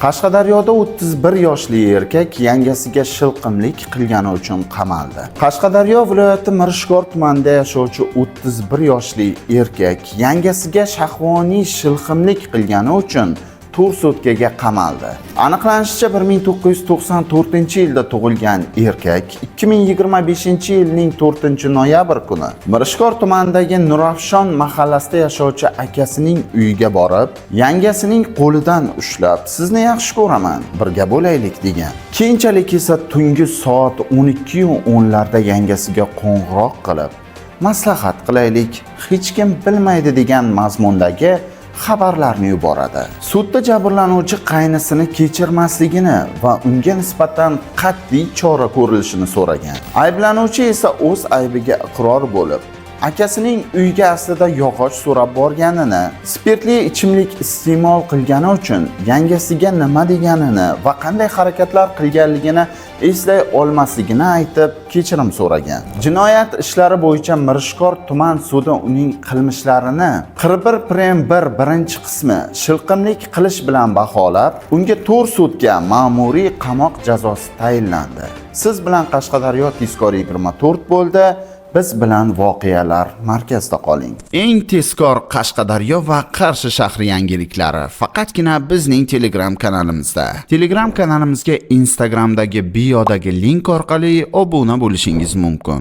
Qashqadaryoda 31 yoshli erkak yangasiga shilqimlik qilgani uchun qamaldi. Qashqadaryo viloyati Mirishkor tumanida yashovchi 31 yoshli erkak yangasiga shahvoniy shilqimlik qilgani uchun To'rsutkaga qamaldi. Aniqlanishicha 1994-yilda tug'ilgan erkak 2025-yilning 4-noyabr kuni Mirishkor tumanidagi Nurafshon mahallasida yashovchi akasining uyiga borib, yangasining qo'lidan ushlab, "Sizni yaxshi ko'raman, birga bo'laylik" degan. Keyinchalik esa tungi soat 12:10larda yangasiga qo'ng'iroq qilib, "Maslahat qilaylik, hech kim bilmaydi" degan mazmundagi xabarlarni yuboradi. Sudda jabrlanuvchi qaynasini kechirmasligini va unga nisbatan qat'iy chora ko'rilishini so'ragan. Ayblanuvchi esa o'z aybiga iqror bo'lib, akasining uyiga aslida yog'och so'rab borganini, spirtli ichimlik iste'mol qilgani uchun yangasiga nima deganini va qanday harakatlar qilganligini eslay olmasligini aytib, kechirim so'ragan. Jinoyat ishlari bo'yicha Mirishkor tuman sudi uning qilmishlarini 41-1 birinchi qismi shilqimlik qilish bilan baholab, unga To'rsutga ma'muriy qamoq jazosi tayinlandi. Siz bilan Qashqadaryo tezkor 24 bo'ldi. Biz bilan voqealar markazida qoling. Eng tezkor Qashqadaryo va Qarshi shahri yangiliklari faqatgina bizning Telegram kanalimizda. Telegram kanalimizga Instagramdagi biodagi link orqali obuna bo'lishingiz mumkin.